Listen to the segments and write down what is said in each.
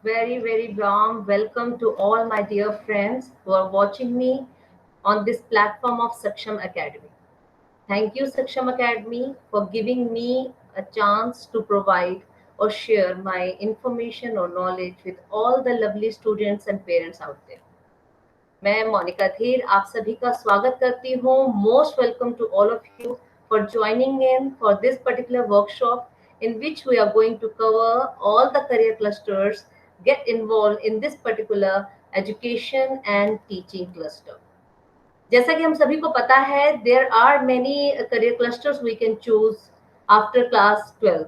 very warm welcome to all my dear friends who are watching me on this platform of Saksham Academy. Thank you, Saksham Academy, for giving me a chance to provide or share my information or knowledge with all the lovely students and parents out there. मैं मोनिका धीर आप सभी का स्वागत करती हूँ. Most welcome to all of you for joining in for this particular workshop in which we are going to cover all the career clusters get involved in this particular education and teaching cluster. जैसा कि हम सभी को पता है, there are many career clusters we can choose after class 12.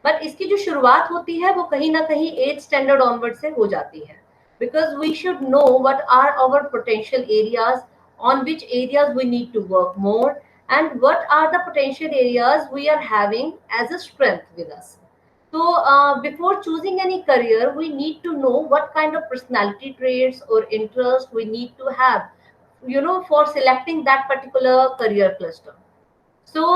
But इसकी जो शुरुआत होती है वो कहीं ना कहीं 8th स्टैंडर्ड ऑनवर्ड से हो जाती है, because we should know what are our potential areas, on which areas we need to work more, and what are the potential areas we are having as a strength with us. So before choosing any career, we need to know what kind of personality traits or interest we need to have, for selecting that particular career cluster. So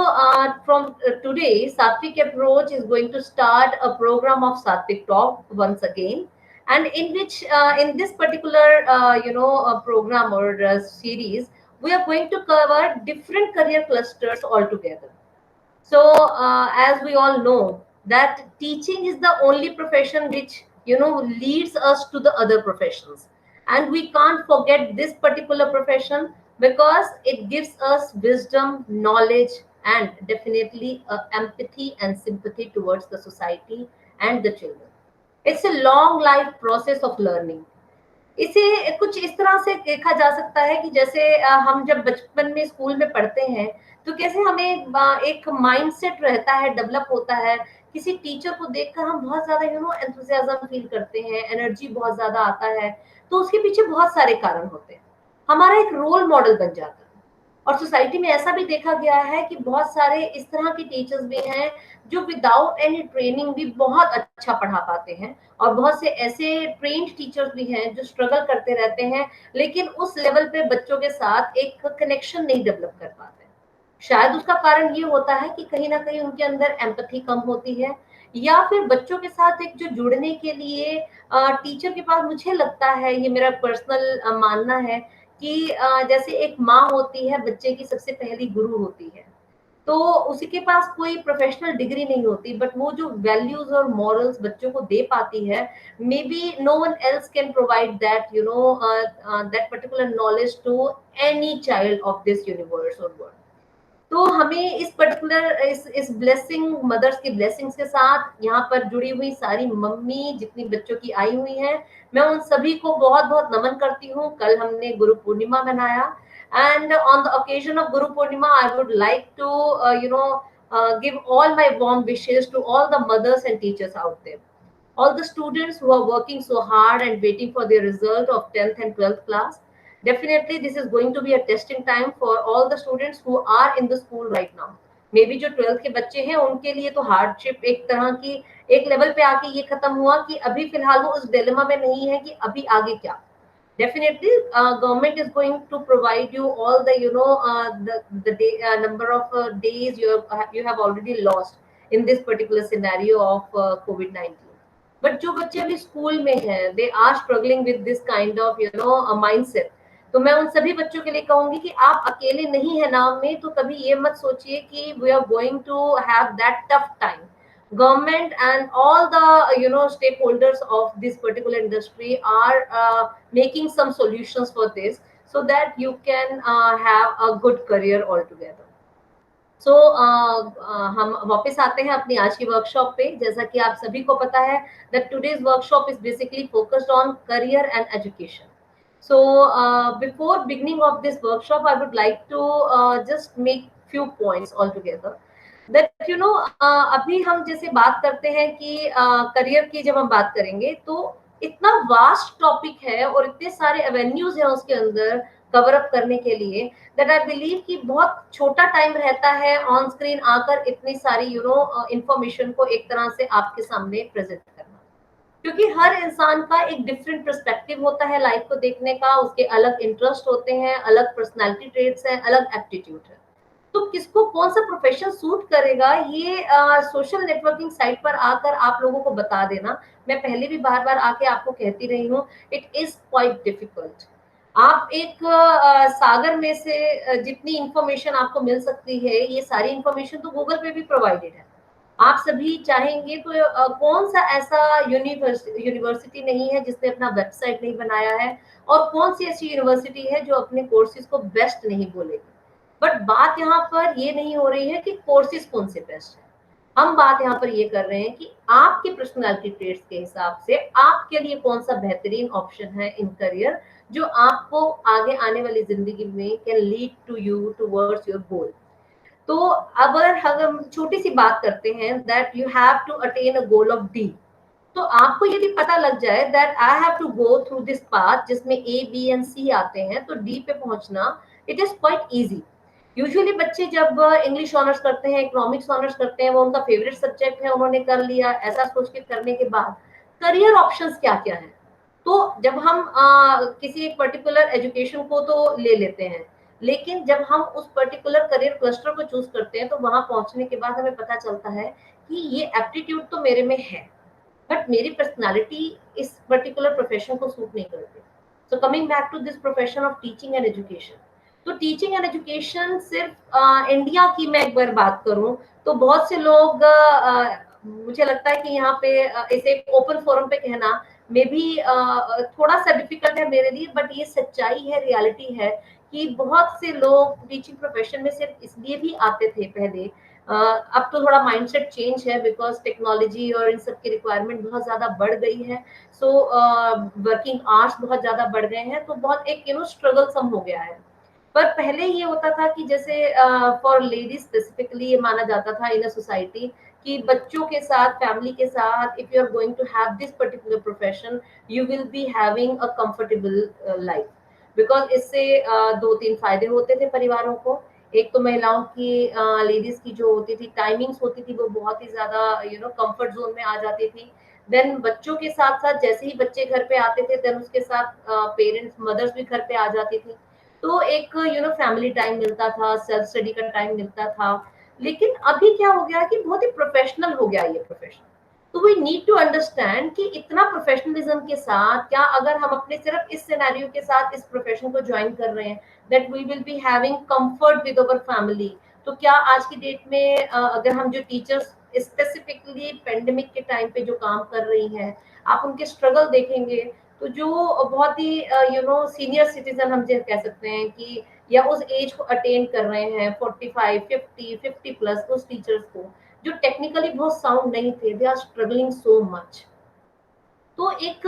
from today, Satvik Approach is going to start a program of Satvik Talk once again, and in which, in this particular, program or series, we are going to cover different career clusters altogether. So as we all know that teaching is the only profession which leads us to the other professions, and we can't forget this particular profession because it gives us wisdom, knowledge, and definitely empathy and sympathy towards the society and the children. It's a long life process of learning. इसे कुछ इस तरह से देखा जा सकता है कि जैसे हम जब बचपन में स्कूल में पढ़ते हैं, तो कैसे हमें एक माइंडसेट रहता है, डेवलप होता है। किसी टीचर को देखकर हम बहुत ज़्यादा एंथुसियाज़्म फील करते हैं, एनर्जी बहुत ज़्यादा आता है, तो उसके पीछे बहुत सारे कारण होते हैं। हमारा एक रोल मॉडल बन जाता है। और सोसाइटी में ऐसा भी देखा गया है कि बहुत सारे इस तरह के टीचर्स भी हैं जो विदाउट एनी ट्रेनिंग भी बहुत अच्छा पढ़ा पाते हैं, और बहुत से ऐसे ट्रेन्ड टीचर्स भी हैं जो स्ट्रगल करते रहते हैं, लेकिन उस लेवल पे बच्चों के साथ एक कनेक्शन नहीं डेवलप कर पाते। शायद उसका कारण ये होता है कि कहीं ना कहीं उनके अंदर एम्पैथी कम होती है, या फिर बच्चों के साथ एक जो जुड़ने के लिए टीचर के पास, मुझे लगता है, ये मेरा पर्सनल मानना है कि जैसे एक माँ होती है, बच्चे की सबसे पहली गुरु होती है, तो उसके पास कोई प्रोफेशनल डिग्री नहीं होती, बट वो जो वैल्यूज और मॉरल्स बच्चों को दे पाती है, maybe no one else can provide that that particular knowledge to any child of this universe और वर्ल्ड। तो हमें इस पर्टिकुलर इस ब्लेसिंग, मदर्स की ब्लेसिंग्स के साथ यहाँ पर जुड़ी हुई सारी मम्मी जितनी बच्चों की आई हुई हैं, मैं उन सभी को बहुत बहुत नमन करती हूँ। कल हमने गुरु पूर्णिमा मनाया, and on the occasion of Guru Purnima I would like to give all my warm wishes to all the mothers and teachers out there, all the students who are working so hard and waiting for their result of 10th and 12th class. Definitely this is going to be a testing time for all the students who are in the school right now. May be जो 12th के बच्चे हैं उनके लिए तो hardship एक तरह की एक लेवल पे आके ये खत्म हुआ कि अभी फिलहाल वो उस डिलेमा में नहीं है कि अभी आगे क्या। Definitely government is going to provide you all the the day, number of days you have already lost in this particular scenario of COVID-19. But जो बच्चे अभी स्कूल में हैं, they are struggling with this kind of mindset. तो मैं उन सभी बच्चों के लिए कहूंगी कि आप अकेले नहीं है नाम में, तो कभी ये मत सोचिए कि we are going to have that tough time. Government and all the stakeholders of this particular industry are making some solutions for this, so that you can have a good career altogether. सो हम वापस आते हैं अपनी आज की workshop पे। जैसा कि आप सभी को पता है that today's workshop is basically focused on career and education. So before beginning of this workshop I would like to just make few points all together that अभी हम जैसे बात करते हैं कि करियर की जब हम बात करेंगे तो इतना वास्ट टॉपिक है और इतने सारे एवेन्यूज हैं उसके अंदर कवर अप करने के लिए, दैट आई बिलीव कि बहुत छोटा टाइम रहता है ऑन स्क्रीन आकर इतनी सारी इंफॉर्मेशन को एक तरह से आपके सामने प्रेजेंट करना। क्योंकि हर इंसान का एक डिफरेंट पर्सपेक्टिव होता है लाइफ को देखने का, उसके अलग इंटरेस्ट होते हैं, अलग पर्सनालिटी ट्रेट्स हैं, अलग एप्टीट्यूड है। तो किसको कौन सा प्रोफेशन सूट करेगा, ये सोशल नेटवर्किंग साइट पर आकर आप लोगों को बता देना। मैं पहले भी बार बार आके आपको कहती रही हूँ, इट इज क्वाइट डिफिकल्ट। आप एक सागर में से जितनी इंफॉर्मेशन आपको मिल सकती है, ये सारी इंफॉर्मेशन तो गूगल पे भी प्रोवाइडेड है। आप सभी चाहेंगे तो कौन सा ऐसा यूनिवर्सिटी नहीं है जिसने अपना वेबसाइट नहीं बनाया है, और कौन सी ऐसी यूनिवर्सिटी है जो अपने कोर्सेज को बेस्ट नहीं बोलेगी। बट बात यहाँ पर ये नहीं हो रही है कि कोर्सेज कौन से बेस्ट है। हम बात यहाँ पर ये कर रहे हैं कि आपकी पर्सनालिटी ट्रेट्स के हिसाब से आपके लिए कौन सा बेहतरीन ऑप्शन है इन करियर, जो आपको आगे आने वाली जिंदगी में can lead to you towards your goal. तो अगर हम छोटी सी बात करते हैं that you have to attain a goal of D, तो आपको यदि पता लग जाए that I have to go through this path जिसमें ए बी एंड सी आते हैं, तो डी पे पहुंचना it is quite easy. Usually बच्चे जब इंग्लिश ऑनर्स करते हैं, इकोनॉमिक्स ऑनर्स करते हैं, वो उनका फेवरेट सब्जेक्ट है, उन्होंने कर लिया, ऐसा सोच के करने के बाद करियर ऑप्शंस क्या क्या है। तो जब हम किसी एक पर्टिकुलर एजुकेशन को तो ले लेते हैं, लेकिन जब हम उस पर्टिकुलर करियर क्लस्टर को चूज करते हैं, तो वहां पहुंचने के बाद हमें पता चलता है कि ये एप्टीट्यूड तो मेरे में है, बट मेरी पर्सनालिटी इस पर्टिकुलर प्रोफेशन को सूट नहीं करती। So coming back to this profession of teaching and education, तो टीचिंग एंड एजुकेशन सिर्फ इंडिया की मैं एक बार बात करूं तो बहुत से लोग मुझे लगता है कि यहाँ पे इसे ओपन फोरम पे कहना मे भी थोड़ा सा डिफिकल्ट है मेरे लिए, बट ये सच्चाई है, रियलिटी है कि बहुत से लोग टीचिंग प्रोफेशन में सिर्फ इसलिए भी आते थे पहले। अब तो थोड़ा माइंडसेट चेंज है बिकॉज टेक्नोलॉजी और इन सब की रिक्वायरमेंट बहुत ज्यादा बढ़ गई है। सो वर्किंग आवर्स बहुत ज्यादा बढ़ गए हैं, तो बहुत एक स्ट्रगल सम हो गया है। पर पहले ये होता था कि जैसे फॉर लेडीज स्पेसिफिकली ये माना जाता था इन अ सोसाइटी कि बच्चों के साथ, फैमिली के साथ, if you are going to have this particular profession, you will be having a comfortable life. Because इससे दो तीन फायदे होते थे परिवारों को। एक तो महिलाओं की, लेडीज की जो होती थी टाइमिंग्स होती थी, वो बहुत ही ज्यादा कंफर्ट जोन में आ जाती थी। देन बच्चों के साथ साथ जैसे ही बच्चे घर पे आते थे, देन उसके साथ पेरेंट्स, मदर्स भी घर पे आ जाती थी। तो एक फैमिली टाइम मिलता था, सेल्फ स्टडी का टाइम मिलता था। लेकिन अभी क्या हो गया कि बहुत ही प्रोफेशनल हो गया ये प्रोफेशन। तो वी नीड टू अंडरस्टैंड कि इतना प्रोफेशनलिज्म के साथ क्या, अगर हम अपने सिर्फ इस सिनेरियो के साथ इस प्रोफेशन को ज्वाइन कर रहे हैं that we will be having comfort with our family, तो क्या आज की डेट में अगर हम जो टीचर्स स्पेसिफिकली पेंडेमिक के टाइम पे जो काम कर रही हैं, आप उनके स्ट्रगल देखेंगे, तो जो बहुत ही सीनियर सिटीजन हम जो कह सकते हैं कि या उस एज को अटेन कर रहे हैं 45 50 प्लस, उस टीचर्स को जो टेक्निकली बहुत साउंड नहीं थे, they are struggling so much. तो एक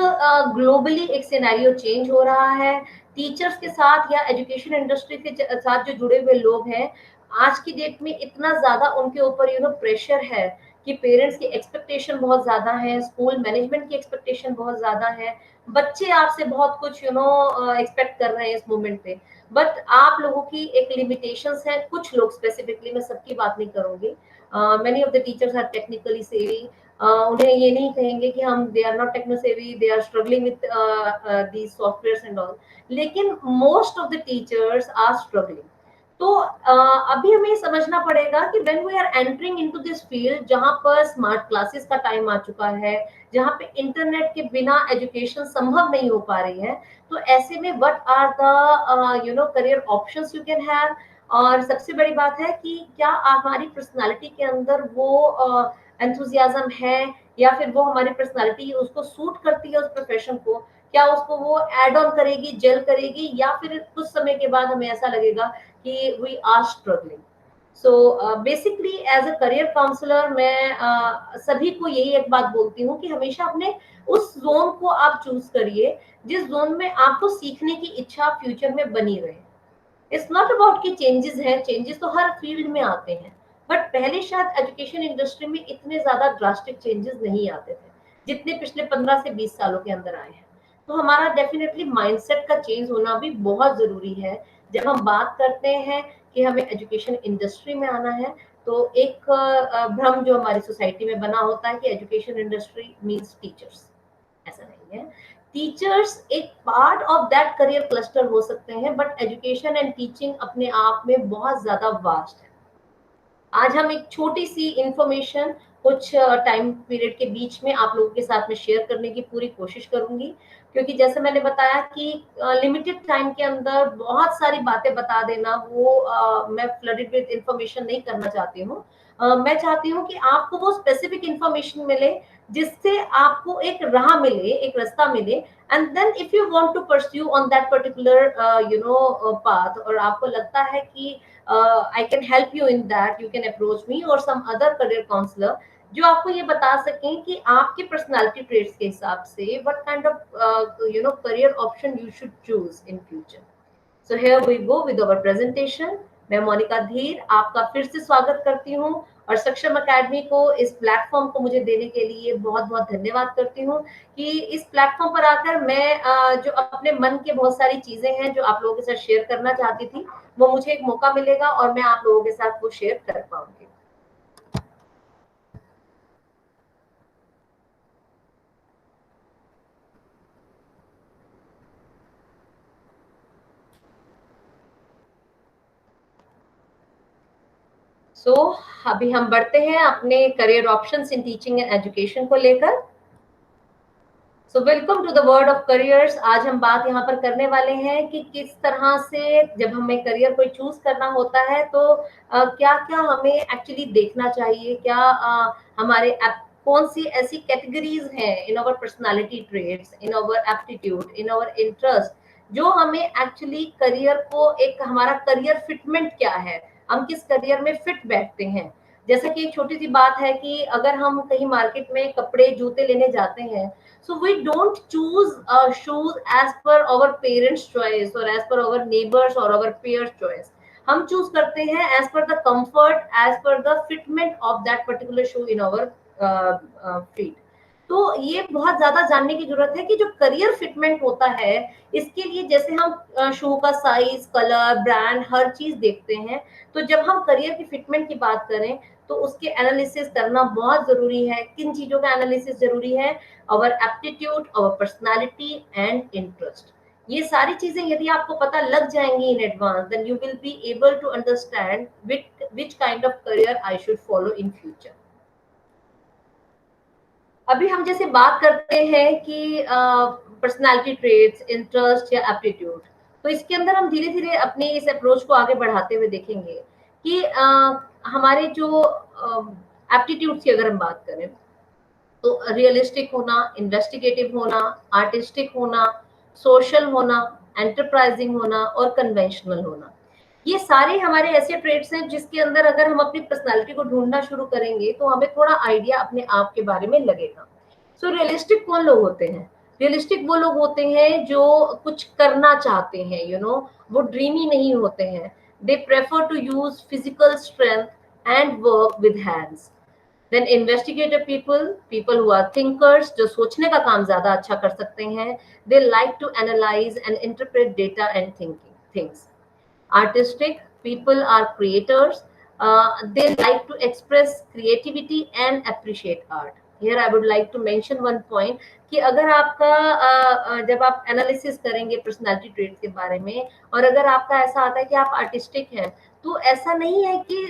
ग्लोबली एक सिनेरियो चेंज हो रहा है। टीचर्स के साथ या एजुकेशन इंडस्ट्री के साथ जो जुड़े हुए लोग हैं, आज की डेट में इतना ज्यादा उनके ऊपर प्रेशर है कि पेरेंट्स की एक्सपेक्टेशन बहुत ज्यादा है, स्कूल मैनेजमेंट की एक्सपेक्टेशन बहुत ज्यादा है, बच्चे आपसे बहुत कुछ एक्सपेक्ट कर रहे हैं इस मोमेंट पे। बट आप लोगों की एक लिमिटेशंस है, कुछ लोग स्पेसिफिकली, मैं सबकी बात नहीं करूंगी। Many of the teachers are technically savvy. उन्हें ये नहीं कहेंगे कि हम they are not techno savvy, they are struggling with these softwares and all, लेकिन most of the teachers are struggling. तो अभी हमें ये समझना पड़ेगा कि when we are entering into this field, जहां पर स्मार्ट क्लासेस का टाइम आ चुका है, जहां पे इंटरनेट के बिना एजुकेशन संभव नहीं हो पा रही है, तो ऐसे में what are the career options you can have. और सबसे बड़ी बात है कि क्या हमारी पर्सनालिटी के अंदर वो एंथुजियाज्म है, या फिर वो हमारी पर्सनालिटी उसको सूट करती है उस प्रोफेशन को, क्या उसको वो एड ऑन करेगी, जेल करेगी, या फिर कुछ समय के बाद हमें ऐसा लगेगा कि we are struggling. So basically as a career counsellor मैं सभी को यही एक बात बोलती हूँ कि हमेशा अपने उस जोन को आप चूज करिए जिस जोन में आपको सीखने की इच्छा फ्यूचर में बनी रहे। इट्स नॉट अबाउट कि चेंजेस हैं, चेंजेस तो हर फील्ड में आते हैं, बट पहले शायद एजुकेशन इंडस्ट्री में इतने ज्यादा ड्रास्टिक चेंजेस नहीं आते थे जितने पिछले 15 से 20 सालों के अंदर आए हैं। तो हमारा डेफिनेटली माइंडसेट का चेंज होना भी बहुत जरूरी है। जब हम बात करते हैं कि हमें एजुकेशन इंडस्ट्री में आना है, तो एक भ्रम जो हमारी सोसाइटी में बना होता है कि एजुकेशन इंडस्ट्री मीन्स टीचर्स। ऐसा नहीं है। टीचर्स एक part of that career cluster हो सकते हैं, बट एजुकेशन एंड टीचिंग अपने आप में बहुत ज्यादा वास्ट है। आज हम एक छोटी सी इंफॉर्मेशन कुछ टाइम पीरियड के बीच में आप लोगों के साथ में शेयर करने की पूरी कोशिश करूंगी, क्योंकि जैसे मैंने बताया कि लिमिटेड टाइम के अंदर बहुत सारी बातें बता देना वो मैं फ्लडेड विद इंफॉर्मेशन नहीं करना चाहती हूँ। मैं चाहती हूँ कि आपको वो स्पेसिफिक इंफॉर्मेशन मिले जिससे आपको एक राह मिले, एक रास्ता मिले, and then if you want to pursue on that particular path, और आपको लगता है कि I can help you in that, you can approach me or some other career counselor जो आपको ये बता सकें कि आपके पर्सनालिटी ट्रेट्स के हिसाब से what kind of career option you should choose in future. So here we go with our presentation. मैं मोनिका धीर आपका फिर से स्वागत करती हूँ और सक्षम अकेडमी को इस प्लेटफॉर्म को मुझे देने के लिए बहुत बहुत धन्यवाद करती हूँ कि इस प्लेटफॉर्म पर आकर मैं जो अपने मन के बहुत सारी चीजें हैं जो आप लोगों के साथ शेयर करना चाहती थी, वो मुझे एक मौका मिलेगा और मैं आप लोगों के साथ वो शेयर कर पाऊंगी। अभी हम बढ़ते हैं अपने career options in teaching and education को लेकर। Welcome to the world of careers. आज हम बात यहाँ पर करने वाले हैं कि किस तरह से जब हमें करियर कोई चूज करना होता है तो क्या क्या हमें एक्चुअली देखना चाहिए, क्या हमारे कौन सी ऐसी कैटेगरीज हैं in our personality traits, in our aptitude, in our interest, जो हमें एक्चुअली करियर को, एक हमारा करियर फिटमेंट क्या है, हम किस करियर में फिट बैठते हैं। जैसे कि एक छोटी सी बात है कि अगर हम कहीं मार्केट में कपड़े जूते लेने जाते हैं, so we don't choose shoes as per our parents choice or as per our neighbors or our peers choice. हम चूज करते हैं as per the comfort, as per the fitment of that particular shoe in our feet. तो ये बहुत ज्यादा जानने की जरूरत है कि जो करियर फिटमेंट होता है, इसके लिए जैसे हम शू का साइज, कलर, ब्रांड, हर चीज देखते हैं, तो जब हम करियर की फिटमेंट की बात करें तो उसके एनालिसिस करना बहुत जरूरी है। किन चीजों का एनालिसिस जरूरी है? our aptitude, our personality and interest. ये सारी चीजें यदि आपको पता लग जाएंगी in advance, then you will be able to understand which kind of career I should follow in future. अभी हम जैसे बात करते हैं कि पर्सनालिटी ट्रेट्स, इंटरेस्ट या एप्टीट्यूड, तो इसके अंदर हम धीरे धीरे अपने इस अप्रोच को आगे बढ़ाते हुए देखेंगे कि हमारे जो एप्टीट्यूड की अगर हम बात करें तो रियलिस्टिक होना, इन्वेस्टिगेटिव होना, आर्टिस्टिक होना, सोशल होना, एंटरप्राइजिंग होना और कन्वेंशनल होना, ये सारे हमारे ऐसे ट्रेड्स हैं जिसके अंदर अगर हम अपनी पर्सनालिटी को ढूंढना शुरू करेंगे तो हमें थोड़ा आइडिया अपने आप के बारे में लगेगा। रियलिस्टिक कौन लोग होते हैं? रियलिस्टिक वो लोग होते हैं जो कुछ करना चाहते हैं, वो ड्रीमी नहीं होते हैं। They prefer to use physical strength and work with hands. Then investigative people who are thinkers, जो सोचने का काम ज्यादा अच्छा कर सकते हैं। They like to analyze and interpret data and thinking things. Artistic people are creators. They like to express creativity and appreciate art. Here I would like to mention one point कि अगर आपका जब आप एनालिसिस करेंगे personality trait के बारे में और अगर आपका ऐसा आता है कि आप आर्टिस्टिक हैं, तो ऐसा नहीं है कि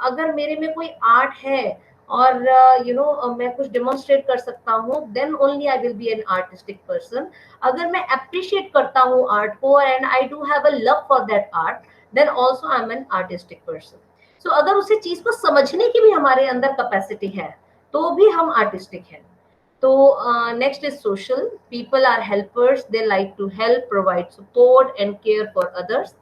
अगर मेरे में कोई आर्ट है और मैं कुछ डेमोन्स्ट्रेट कर सकता हूँ, then only I will be an artistic person. अगर मैं अप्रिशिएट करता हूँ आर्ट को and I do have a love for that art, then also I am an artistic person. So अगर उसी चीज को समझने की भी हमारे अंदर कैपेसिटी है तो भी हम आर्टिस्टिक हैं। तो next is social. People are helpers, they like to help, provide support and care for others.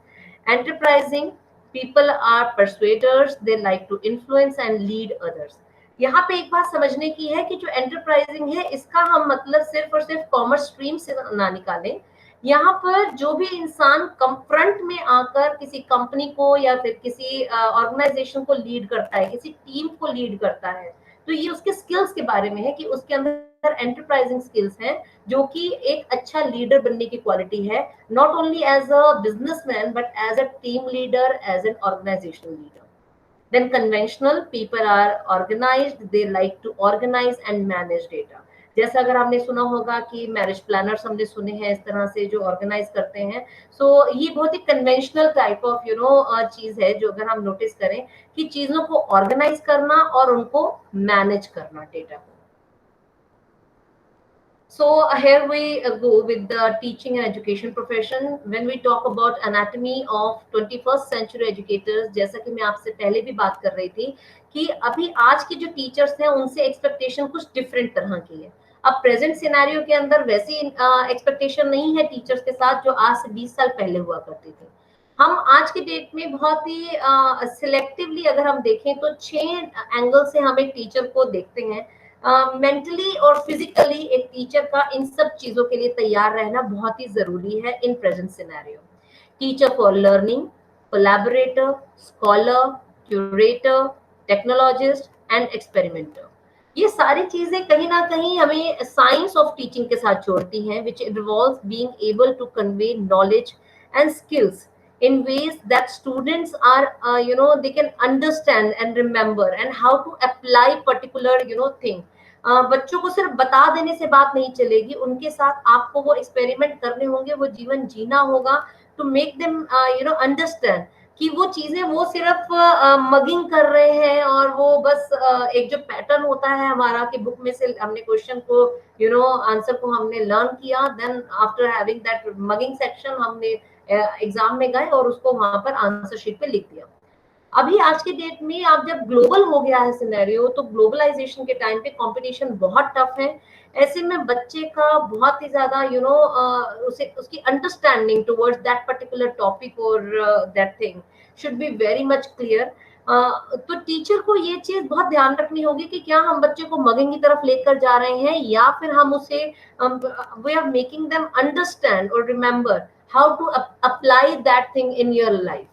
Enterprising people are persuaders, they like to influence and lead others. यहाँ पे एक बात समझने की है कि जो एंटरप्राइजिंग है इसका हम मतलब सिर्फ और सिर्फ कॉमर्स स्ट्रीम से ना निकालें। यहाँ पर जो भी इंसान फ्रंट में आकर किसी कंपनी को या फिर किसी ऑर्गेनाइजेशन को लीड करता है, किसी टीम को लीड करता है, तो ये उसके स्किल्स के बारे में है कि उसके अंदर एंटरप्राइजिंग स्किल्स हैं, जो कि एक अच्छा लीडर बनने की क्वालिटी है, not only as a businessman but as a team leader, as an organisational leader. Then conventional people are organized, they like to organize and manage data. जैसा अगर आपने सुना होगा कि मैरिज प्लानर्स हमने सुने हैं इस तरह से जो ऑर्गेनाइज करते हैं। सो ये बहुत ही कन्वेंशनल टाइप ऑफ चीज है, जो अगर हम नोटिस करें कि चीजों को ऑर्गेनाइज करना और उनको मैनेज करना डेटा को। So here we go with the teaching and education profession. When we talk about anatomy of 21st century educators, जैसा कि मैं आपसे पहले भी बात कर रही थी कि अभी आज के जो टीचर्स हैं उनसे एक्सपेक्टेशन कुछ डिफरेंट तरह की है। अब प्रेजेंट सिनेरियो के अंदर वैसी एक्सपेक्टेशन नहीं है टीचर्स के साथ जो आज से 20 साल पहले हुआ करती थी। हम आज के डेट में बहुत ही सिलेक्टिवली अगर हम देखें तो 6 एंगल से हम एक टीचर को देखते हैं। मेंटली और फिजिकली एक टीचर का इन सब चीजों के लिए तैयार रहना बहुत ही जरूरी है in present scenario. Teacher for learning, collaborator, scholar, curator, technologist and experimenter, ये सारी चीजें कहीं ना कहीं हमें साइंस ऑफ टीचिंग के साथ जोड़ती हैं, which involves being able to convey knowledge and skills in ways that students are they can understand and remember, and how to apply particular thing. बच्चों को सिर्फ बता देने से बात नहीं चलेगी, उनके साथ आपको वो एक्सपेरिमेंट करने होंगे, वो जीवन जीना होगा टू मेक देम अंडरस्टैंड कि वो चीजें वो सिर्फ मगिंग कर रहे हैं और वो बस एक जो पैटर्न होता है हमारा कि बुक में से हमने क्वेश्चन को आंसर को हमने लर्न किया, then after having that mugging section हमने एग्जाम में गए और उसको वहां पर आंसर शीट पे लिख दिया। अभी आज के डेट में आप जब ग्लोबल हो गया है सिनेरियो, तो ग्लोबलाइजेशन के टाइम पे कंपटीशन बहुत टफ है। ऐसे में बच्चे का बहुत ही ज्यादा उसे उसकी understanding towards that particular topic और that thing should be very much clear. तो टीचर को ये चीज बहुत ध्यान रखनी होगी कि क्या हम बच्चे को मगिंग की तरफ लेकर जा रहे हैं, या फिर हम उसे we are making them understand और remember how to apply that thing in your life.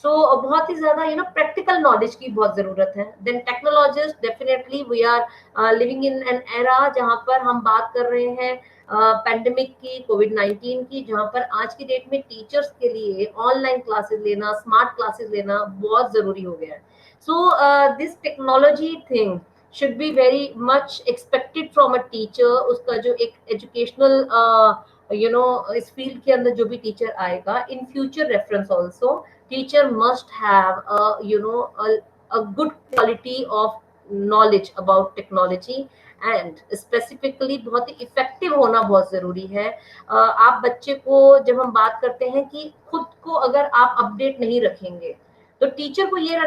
So बहुत ही ज्यादा प्रैक्टिकल नॉलेज की बहुत जरूरत है। Then technologist, definitely we are living in an era जहां पर हम बात कर रहे हैं पैंडेमिक की, कोविड-19 की, जहां पर आज की डेट में टीचर्स के लिए ऑनलाइन क्लासेस लेना, स्मार्ट क्लासेस लेना बहुत जरूरी हो गया है। So this technology thing should be very much expected from a teacher. उसका जो एक एजुकेशनल इस फील्ड के अंदर जो भी टीचर आएगा, in future reference also teacher must have a good quality of knowledge about technology, and specifically बहुत ही इफेक्टिव होना बहुत जरूरी है। आप बच्चे को जब हम बात करते हैं कि खुद को अगर आप अपडेट नहीं रखेंगे, तो टीचर को ये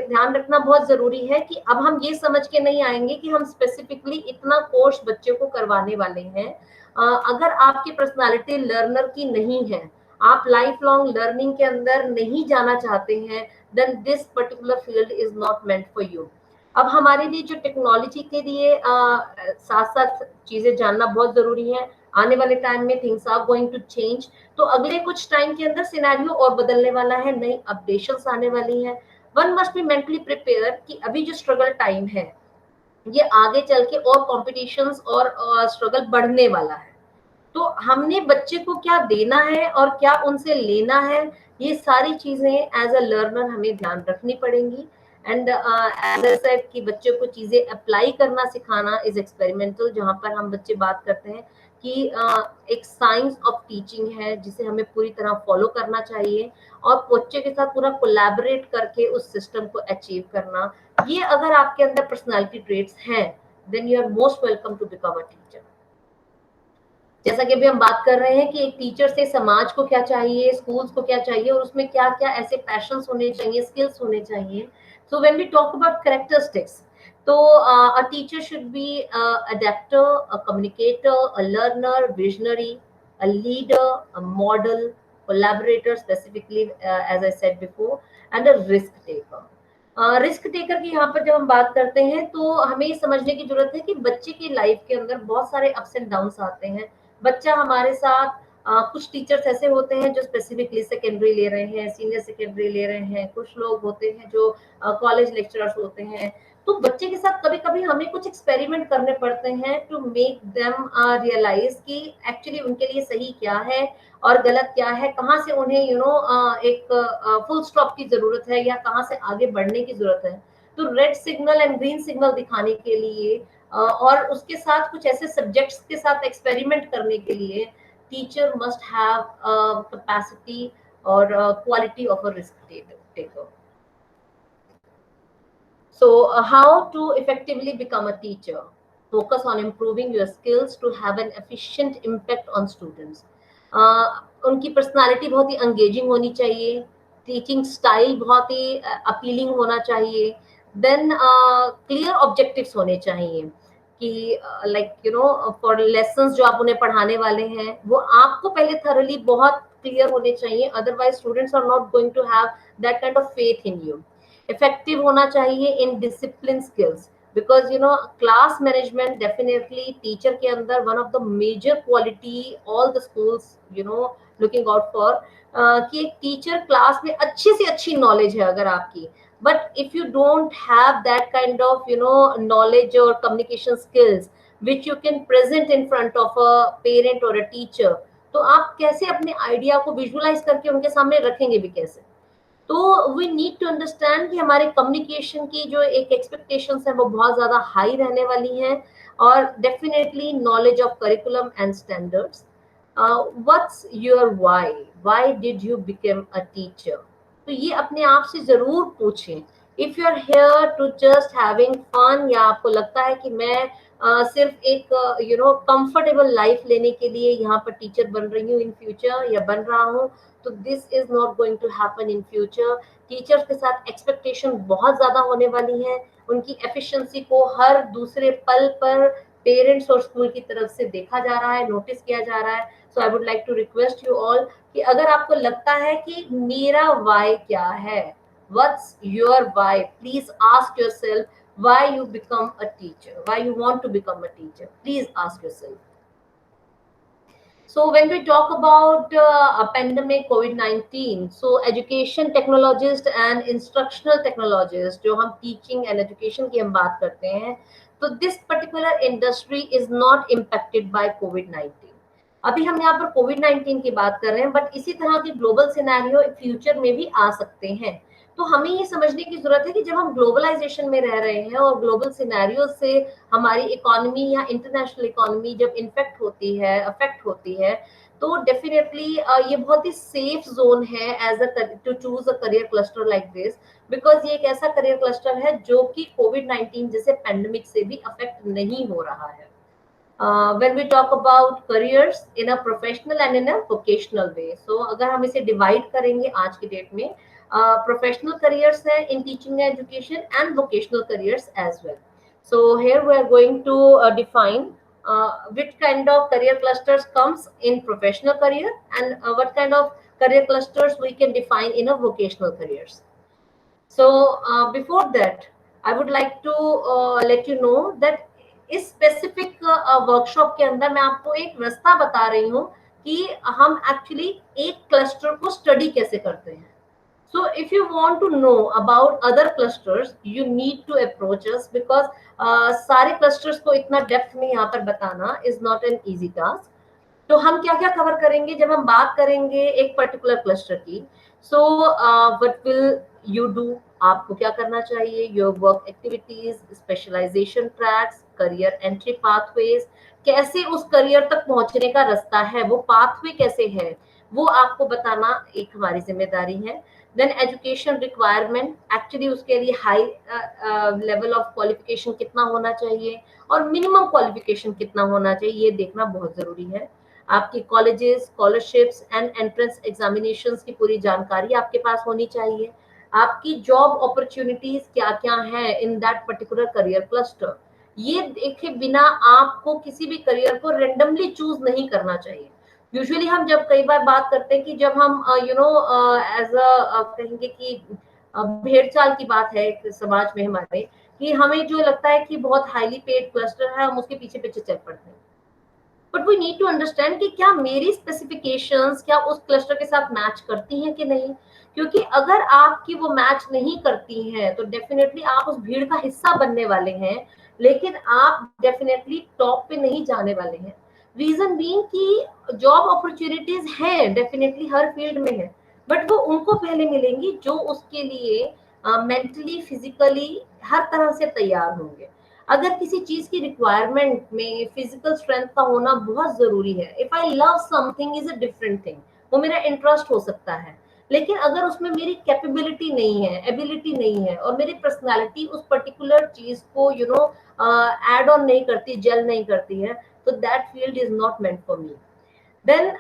ध्यान रखना बहुत जरूरी है कि अब हम ये समझ के नहीं आएंगे कि हम स्पेसिफिकली इतना कोर्स बच्चे को करवाने वाले हैं। अगर आपकी पर्सनालिटी लर्नर की नहीं है, आप लाइफ लॉन्ग लर्निंग के अंदर नहीं जाना चाहते हैं, then this particular field is not meant for you. अब हमारे लिए जो टेक्नोलॉजी के लिए साथ साथ चीजें जानना बहुत जरूरी है। आने वाले टाइम में things are going to change, तो अगले कुछ टाइम के अंदर सिनेरियो और बदलने वाला है, नई अपडेशंस आने वाली हैं। One must be mentally prepare कि अभी जो स्ट्रगल टाइम है, ये आगे चल के और कॉम्पिटिशंस और स्ट्रगल बढ़ने वाला है। तो हमने बच्चे को क्या देना है और क्या उनसे लेना है, ये सारी चीजें एज अ लर्नर हमें ध्यान रखनी पड़ेंगी। एंड एज आई सेड कि बच्चों को चीजें अप्लाई करना सिखाना इज एक्सपेरिमेंटल, जहां पर हम बच्चे बात करते हैं कि एक साइंस ऑफ टीचिंग है जिसे हमें पूरी तरह फॉलो करना चाहिए और बच्चे के साथ पूरा कोलैबोरेट करके उस सिस्टम को अचीव करना। ये अगर आपके अंदर पर्सनालिटी ट्रेट्स हैं, then you are most welcome to become a teacher. जैसा कि अभी हम बात कर रहे हैं कि एक टीचर से समाज को क्या चाहिए, स्कूल्स को क्या चाहिए, और उसमें क्या क्या ऐसे पैशंस होने चाहिए, स्किल्स होने चाहिए। So when we talk about characteristics, तो a teacher should be adapter, a communicator, a learner, visionary, a leader, a model, collaborator specifically as I said before, and a risk taker. Risk taker की यहाँ पर जब हम बात करते हैं तो हमें ये समझने की जरूरत है कि बच्चे की लाइफ के अंदर बहुत सारे अप्स एंड डाउन्स आते हैं। बच्चा हमारे साथ कुछ टीचर्स ऐसे होते हैं जो स्पेसिफिकली सेकेंडरी ले रहे हैं, सीनियर सेकेंडरी ले रहे हैं, कुछ लोग होते हैं जो कॉलेज लेक्चरर्स होते हैं। तो बच्चे के साथ कभी कभी हमें कुछ एक्सपेरिमेंट करने पड़ते हैं टू मेक देम रियलाइज कि एक्चुअली उनके लिए सही क्या है और गलत क्या है, कहाँ से उन्हें एक फुल स्टॉप की जरूरत है या कहाँ से आगे बढ़ने की जरूरत है। तो red signal and green signal दिखाने के लिए और उसके साथ कुछ ऐसे सब्जेक्ट्स के साथ एक्सपेरिमेंट करने के लिए टीचर मस्ट हैव कैपेसिटी और quality of a risk taker. So, how to effectively become a teacher? Focus on improving your skills to have an efficient impact on students. उनकी पर्सनालिटी बहुत ही engaging होनी चाहिए, teaching style बहुत ही appealing होना चाहिए, then clear objectives होने चाहिए कि like you know for lessons जो आप उन्हें पढ़ाने वाले हैं वो आपको पहले थरली बहुत क्लियर होने चाहिए, otherwise students are not going to have that kind of faith in you. Effective होना चाहिए in discipline skills, because you know class management definitely teacher के अंदर one of the major quality all the schools you know looking out for, कि एक teacher class में अच्छी से अच्छी नॉलेज है अगर आपकी, but if you don't have that kind of you know knowledge or communication skills which you can present in front of a parent or a teacher, तो आप कैसे अपने आइडिया को विजुअलाइज करके उनके सामने रखेंगे भी कैसे. तो वी नीड टू अंडरस्टैंड कि हमारे कम्युनिकेशन की जो एक एक्सपेक्टेशंस है वो बहुत ज्यादा हाई रहने वाली हैं, और definitely knowledge of curriculum and standards. What's your why did you become a teacher, तो ये अपने आप से जरूर पूछें. If you are here to just having fun, या आपको लगता है कि मैं सिर्फ एक यू नो कंफर्टेबल लाइफ लेने के लिए यहाँ पर टीचर बन रही हूँ इन फ्यूचर या बन रहा हूँ, तो this is not going to happen in future. Teachers के साथ एक्सपेक्टेशन बहुत ज्यादा होने वाली है, उनकी एफिशिएंसी को हर दूसरे पल पर पेरेंट्स और स्कूल की तरफ से देखा जा रहा है, नोटिस किया जा रहा है. So I would like to request you all कि अगर आपको लगता है कि मेरा वाई क्या है, what's your why, please ask yourself why you become a teacher, why you want to become a teacher, please ask yourself. So when we talk about a pandemic COVID-19, so education technologist and instructional technologist, जो हम teaching and education की हम बात करते हैं, तो this particular industry is not impacted by COVID-19. अभी हम यहाँ पर COVID-19 की बात कर रहे हैं, बट इसी तरह के ग्लोबल सिनेरियो फ्यूचर में भी आ सकते हैं. तो हमें ये समझने की जरूरत है कि जब हम ग्लोबलाइजेशन में रह रहे हैं और ग्लोबल सिनेरियो से हमारी इकोनॉमी या इंटरनेशनल इकोनॉमी जब इन्फेक्ट होती है, अफेक्ट होती है, तो डेफिनेटली ये बहुत ही सेफ जोन है as a to choose a career cluster like this, because ये एक ऐसा करियर क्लस्टर है जो कि कोविड-19 जैसे पैंडेमिक से भी अफेक्ट नहीं हो रहा है. When we talk about careers in a professional and in a vocational way, so अगर हम इसे divide करेंगे आज की डेट में, professional careers है in teaching and education and vocational careers as well. So here we are going to define which kind of career clusters comes in professional career, and what kind of career clusters we can define in a vocational careers. So before that, I would like to let you know that इस specific workshop के अंदर मैं आपको एक रास्ता बता रही हूँ कि हम एक्चुअली एक क्लस्टर को स्टडी कैसे करते हैं. So if you want to know about other clusters, you need to approach us, because सारे clusters को इतना डेप्थ में यहाँ पर बताना is not an easy task. तो हम क्या क्या कवर करेंगे जब हम बात करेंगे एक पर्टिकुलर क्लस्टर की. So what will you do, आपको क्या करना चाहिए, your work activities, specialisation tracks, career entry pathways, कैसे उस करियर तक पहुंचने का रास्ता है, वो पाथवे कैसे है, वो आपको बताना एक हमारी जिम्मेदारी है. देन एजुकेशन रिक्वायरमेंट, एक्चुअली उसके लिए हाई लेवल ऑफ क्वालिफिकेशन कितना होना चाहिए और मिनिमम क्वालिफिकेशन कितना होना चाहिए, ये देखना बहुत जरूरी है. आपकी colleges, scholarships and entrance examinations की पूरी जानकारी आपके पास होनी चाहिए. आपकी जॉब अपॉर्चुनिटीज क्या क्या है in that particular career cluster, ये देखे बिना आपको किसी भी करियर को रेंडमली चूज नहीं करना चाहिए. यूजुअली हम जब कई बार बात करते हैं कि जब हम यू नो एज अ कहेंगे कि भेड़ चाल की बात है समाज में हमारे, कि हमें जो लगता है कि बहुत हाईली पेड क्लस्टर है हम उसके पीछे पीछे चल पड़ते हैं. But we need to understand कि क्या मेरी स्पेसिफिकेशंस क्या उस क्लस्टर के साथ मैच करती हैं कि नहीं, क्योंकि अगर आपकी वो मैच नहीं करती हैं तो डेफिनेटली आप उस भीड़ का हिस्सा बनने वाले हैं, लेकिन आप डेफिनेटली टॉप पे नहीं जाने वाले हैं. रीजन बीइंग कि जॉब अपॉर्चुनिटीज हैं डेफिनेटली हर फील्ड में है, बट वो उनको पहले मिलेंगी जो उसके लिए मेंटली फिजिकली हर तरह से तैयार होंगे. अगर किसी चीज की रिक्वायरमेंट में फिजिकल स्ट्रेंथ का होना बहुत जरूरी है, if I love something is a different thing, वो मेरा इंटरेस्ट हो सकता है, लेकिन अगर उसमें मेरी कैपेबिलिटी नहीं है, एबिलिटी नहीं है, और मेरी पर्सनालिटी उस पर्टिकुलर चीज को ऐड ऑन नहीं करती, जेल नहीं करती है, तो that field is not meant for me. Then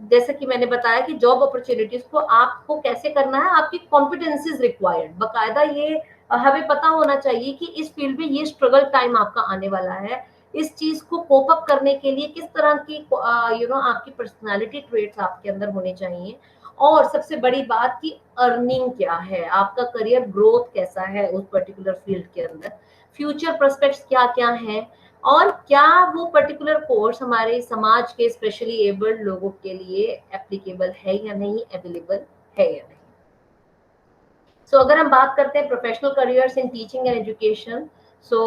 जैसे कि मैंने बताया कि जॉब अपॉर्चुनिटीज को आपको कैसे करना है, आपकी कॉम्पिटेंसीज रिक्वायर्ड, बकायदा ये हमें पता होना चाहिए कि इस फील्ड में ये स्ट्रगल टाइम आपका आने वाला है। इस चीज को कोप अप करने के लिए किस तरह की आपकी पर्सनालिटी ट्रेट्स आपके अंदर होने चाहिए, और सबसे बड़ी बात की अर्निंग क्या है, आपका करियर ग्रोथ कैसा है उस पर्टिकुलर फील्ड के अंदर, फ्यूचर प्रोस्पेक्ट्स क्या क्या हैं, और क्या वो पर्टिकुलर कोर्स हमारे समाज के स्पेशली एबल्ड लोगों के लिए एप्लीकेबल है या नहीं, अवेलेबल है या नहीं। सो अगर हम बात करते हैं professional careers in teaching and education, so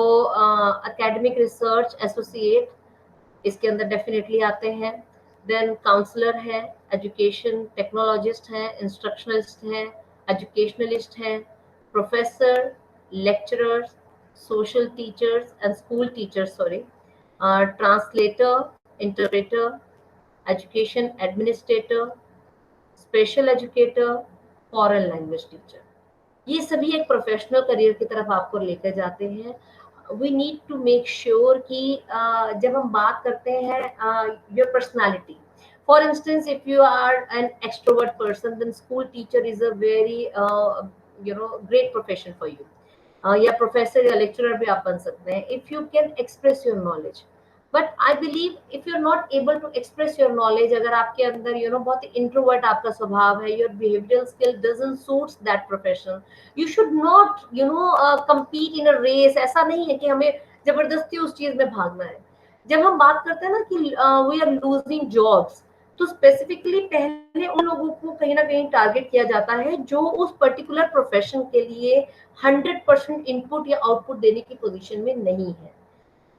academic research associate इसके अंदर डेफिनेटली आते हैं। देन काउंसलर है, एजुकेशन टेक्नोलॉजिस्ट हैं, इंस्ट्रक्शनलिस्ट हैं, एजुकेशनलिस्ट हैं, professor, lecturers, social teachers and school teachers, sorry, translator, interpreter, education administrator, special educator, foreign language teacher, ये सभी एक प्रोफेशनल करियर की तरफ आपको लेकर जाते हैं। We need to make sure कि जब हम बात करते हैं your personality, for instance if you are an extrovert person, then school teacher is a very great profession for you, या प्रोफेसर या लेक्चरर भी आप बन सकते हैं if you can express your knowledge. But I believe if you are not able to express your knowledge, अगर आपके अंदर बहुत ही इंट्रोवर्ट आपका स्वभाव है, your behavioural skill doesn't suits that profession, you should not compete in a race. ऐसा नहीं है कि हमें जबरदस्ती उस चीज में भागना है। जब हम बात करते हैं ना कि वी आर लूजिंग जॉब्स, तो स्पेसिफिकली पहले उन लोगों को कहीं ना कहीं टारगेट किया जाता है जो उस पर्टिकुलर प्रोफेशन के लिए 100% इनपुट या आउटपुट देने की पोजीशन में नहीं है।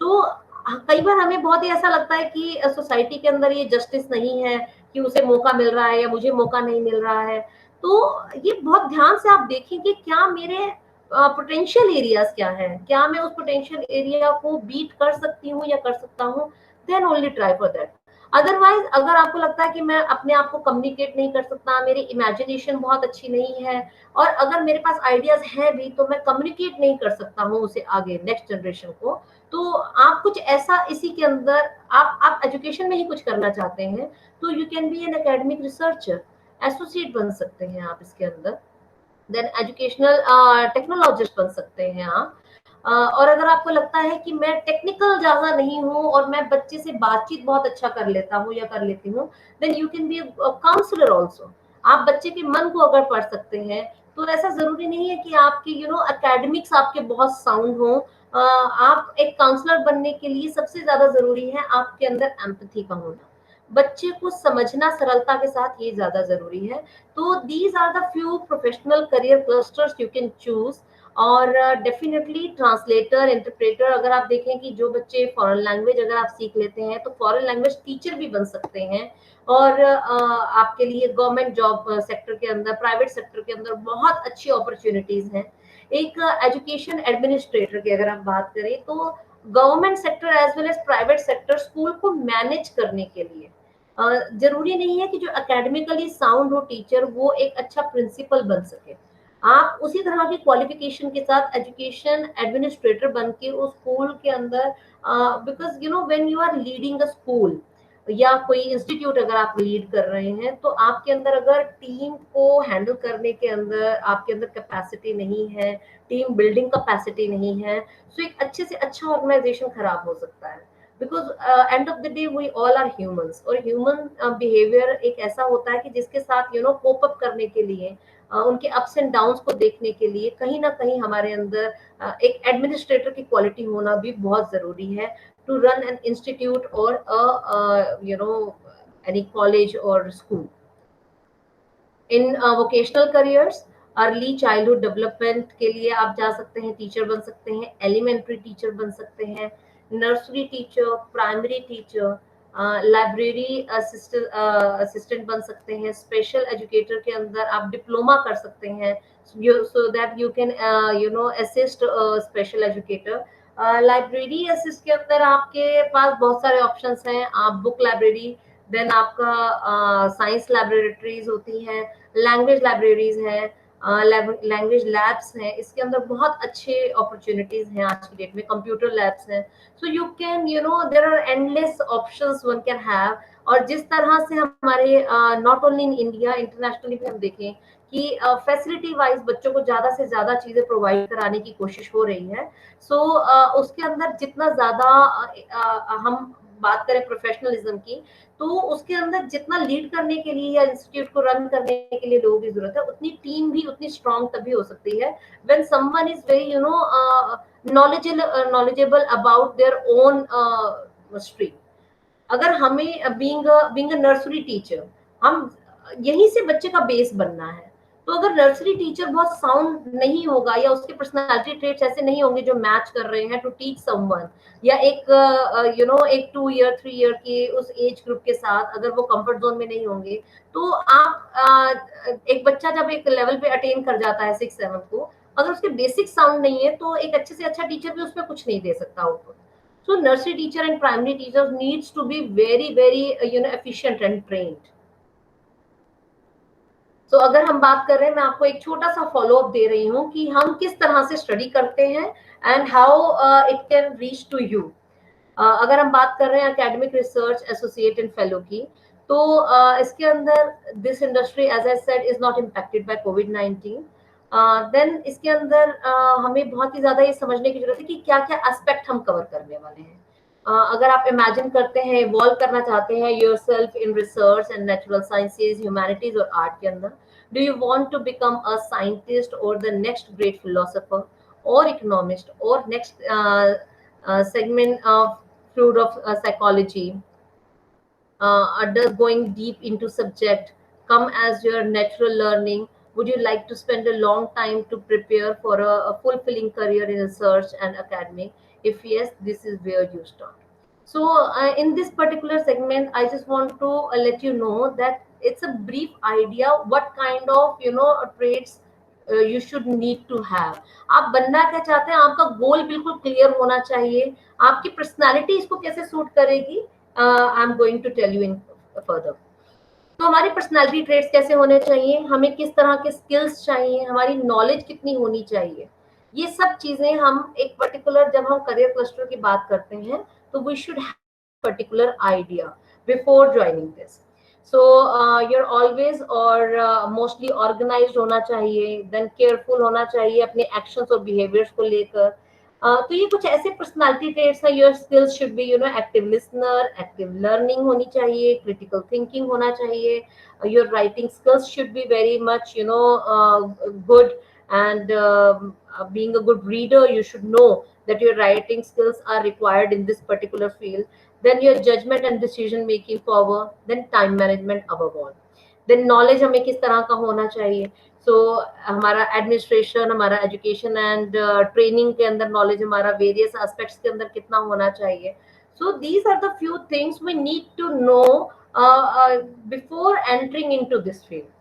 तो कई बार हमें बहुत ही ऐसा लगता है कि सोसाइटी के अंदर ये जस्टिस नहीं है कि उसे मौका मिल रहा है या मुझे मौका नहीं मिल रहा है। तो ये बहुत ध्यान से आप देखें कि क्या मेरे पोटेंशियल एरियाज क्या है, क्या मैं उस पोटेंशियल एरिया को बीट कर सकती हूँ या कर सकता हूँ, then only try for that. Otherwise अगर आपको लगता है कि मैं अपने आप को कम्युनिकेट नहीं कर सकता, मेरी इमेजिनेशन बहुत अच्छी नहीं है, और अगर मेरे पास आइडियाज हैं भी तो मैं कम्युनिकेट नहीं कर सकता हूँ उसे आगे नेक्स्ट जनरेशन को, तो आप कुछ ऐसा इसी के अंदर आप एजुकेशन में ही कुछ करना चाहते हैं, तो you can B an academic researcher, associate बन सकते हैं आप इसके अंदर। देन एजुकेशनल टेक्नोलॉजिस्ट बन सकते हैं आप। और अगर आपको लगता है कि मैं टेक्निकल ज्यादा नहीं हूँ और मैं बच्चे से बातचीत बहुत अच्छा कर लेता हूँ या कर लेती हूँ, then you can be counsellor also. आप बच्चे के मन को अगर पढ़ सकते हैं, तो ऐसा जरूरी नहीं है कि आपके एकेडमिक्स आपके बहुत साउंड हो। आप एक काउंसलर बनने के लिए सबसे ज्यादा जरूरी है आपके अंदर एम्पैथी का होना, बच्चे को समझना सरलता के साथ, ये ज्यादा जरूरी है। तो these are the few professional career clusters you can choose. और डेफिनेटली ट्रांसलेटर, इंटरप्रेटर, अगर आप देखें कि जो बच्चे फॉरेन लैंग्वेज अगर आप सीख लेते हैं तो फॉरेन लैंग्वेज टीचर भी बन सकते हैं। और आपके लिए गवर्नमेंट जॉब सेक्टर के अंदर, प्राइवेट सेक्टर के अंदर बहुत अच्छी अपॉर्चुनिटीज हैं। एक एजुकेशन एडमिनिस्ट्रेटर की अगर हम बात करें, तो government sector as well as private sector school को मैनेज करने के लिए जरूरी नहीं है कि जो एकेडमिकली साउंड हो टीचर वो एक अच्छा प्रिंसिपल बन सके। आप उसी तरह की क्वालिफिकेशन के साथ एजुकेशन एडमिनिस्ट्रेटर बन के उस स्कूल के अंदर, because when you are leading a school या कोई इंस्टीट्यूट अगर आप लीड कर रहे हैं, तो आपके अंदर अगर टीम को हैंडल करने के अंदर आपके अंदर कैपेसिटी नहीं है, टीम बिल्डिंग कैपेसिटी नहीं है, तो एक अच्छे से अच्छा ऑर्गेनाइजेशन खराब हो सकता है। Because end of the day we all are humans, और ह्यूमन बिहेवियर एक ऐसा होता है कि जिसके साथ कोप अप करने के लिए, उनके अप्स एंड डाउन्स को देखने के लिए कहीं ना कहीं हमारे अंदर एक एडमिनिस्ट्रेटर की क्वालिटी होना भी बहुत जरूरी है टू रन एन इंस्टीट्यूट और एनी कॉलेज और स्कूल। इन vocational careers, early childhood development के लिए आप जा सकते हैं, टीचर बन सकते हैं, एलिमेंट्री टीचर बन सकते हैं, nursery teacher, primary teacher, library assistant बन सकते हैं, स्पेशल एजुकेटर के अंदर आप डिप्लोमा कर सकते हैं, so that you can assist special educator. Library assist के अंदर आपके पास बहुत सारे ऑप्शंस हैं। आप बुक लाइब्रेरी, देन आपका साइंस लैबोरेटरीज होती हैं, लैंग्वेज लाइब्रेरीज हैं, लैंग्वेज लैब्स हैं। इसके अंदर बहुत अच्छे अपॉर्चुनिटीज हैं आज की डेट में, कंप्यूटर लैब्स हैं। So you can there are endless options one can have. और जिस तरह से हमारे not only in India, internationally भी हम देखें कि फैसिलिटी वाइज बच्चों को ज्यादा से ज्यादा चीजें प्रोवाइड कराने की कोशिश हो रही है। सो उसके अंदर जितना ज्यादा हम बात करें प्रोफेशनलिज्म की, तो उसके अंदर जितना लीड करने के लिए या इंस्टीट्यूट को रन करने के लिए लोगों की जरूरत है, उतनी टीम भी उतनी स्ट्रांग तभी हो सकती है when someone is very knowledgeable about their own stream. अगर हमें बीइंग अ नर्सरी टीचर, हम यहीं से बच्चे का बेस बनना है। तो अगर नर्सरी टीचर बहुत साउंड नहीं होगा या उसके पर्सनालिटी ट्रेट्स ऐसे नहीं होंगे जो मैच कर रहे हैं टू टीच समवन, या एक एक 2 ईयर 3 ईयर की उस एज ग्रुप के साथ अगर वो कंफर्ट जोन में नहीं होंगे, तो आप एक बच्चा जब एक लेवल पे अटेन कर जाता है 6-7 को, अगर उसके बेसिक साउंड नहीं है तो एक अच्छे से अच्छा टीचर भी उसमें कुछ नहीं दे सकता होगा। So nursery teacher and primary teachers needs to be very efficient and trained. So अगर हम बात कर रहे हैं, मैं आपको एक छोटा सा फॉलो अप दे रही हूँ कि हम किस तरह से स्टडी करते हैं and how it can reach to you. अगर हम बात कर रहे हैं academic research associate and fellow की, तो इसके अंदर this industry as I said is not impacted by कोविड-19। देन इसके अंदर हमें बहुत ही ज्यादा ये समझने की जरूरत है कि क्या क्या एस्पेक्ट हम कवर करने वाले हैं। अगर आप इमेजिन करते हैं, इवॉल्व करना चाहते हैं yourself in research and natural sciences, humanities और आर्ट के अंदर, do you want to become a scientist और द नेक्स्ट ग्रेट फिलोसोफर और इकोनॉमिस्ट और next segment of field of psychology, does going deep into subject come as your natural learning? Would you like to spend a long time to prepare for a fulfilling career in research and academic? If yes, this is where you start. So in this particular segment, I just want to let you know that it's a brief idea what kind of traits you should need to have. आप बनना क्या चाहते हैं, आपका गोल बिल्कुल clear होना चाहिए। आपकी पर्सनालिटी इसको कैसे सूट करेगी, I am going to tell you in further. तो हमारी पर्सनालिटी ट्रेट्स कैसे होने चाहिए, हमें किस तरह के स्किल्स चाहिए, हमारी नॉलेज कितनी होनी चाहिए, ये सब चीजें हम एक पर्टिकुलर, जब हम करियर क्लस्टर की बात करते हैं, तो we should have particular idea before joining this. So you're always और मोस्टली ऑर्गेनाइज्ड होना चाहिए, देन केयरफुल होना चाहिए अपने एक्शंस और बिहेवियर्स को लेकर। तो ये कुछ ऐसे पर्सनालिटी ट्रेट्स हैं। Your skills should be active listener, active learning होनी चाहिए, क्रिटिकल थिंकिंग होना चाहिए, your writing skills should be very much good, and being a good reader, you should know that your writing skills are required in this particular field. Then your judgment and decision making power, then time management above all, then knowledge हमें किस तरह का होना चाहिए। सो हमारा administration, हमारा education and training के अंदर नॉलेज हमारा वेरियस एस्पेक्ट्स के अंदर कितना होना चाहिए। So these are the few things we need to know before entering into this field.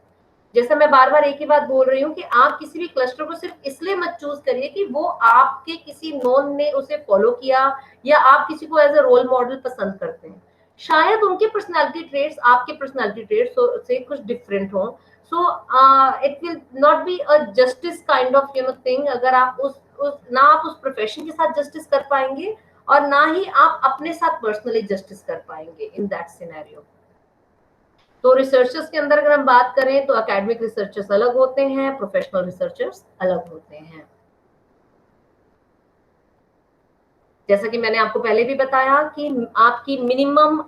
जैसे मैं बार बार एक ही बात बोल रही हूँ कि आप किसी भी क्लस्टर को सिर्फ इसलिए मत चूज करिए कि वो आपके किसी नोन ने उसे फॉलो किया या आप किसी को एज अ रोल मॉडल पसंद करते हैं। शायद उनके पर्सनालिटी ट्रेट्स आपके पर्सनालिटी ट्रेट्स से कुछ डिफरेंट हो। So it will not be a justice kind of thing. अगर आप उस ना आप उस प्रोफेशन के साथ जस्टिस कर पाएंगे और ना ही आप अपने साथ पर्सनली जस्टिस कर पाएंगे इन दैट सिनेरियो। तो रिसर्चर्स के अंदर अगर हम बात करें तो एकेडमिक रिसर्चर्स अलग होते हैं, प्रोफेशनल रिसर्चर्स अलग होते हैं। जैसा कि मैंने आपको पहले भी बताया कि आपकी मिनिमम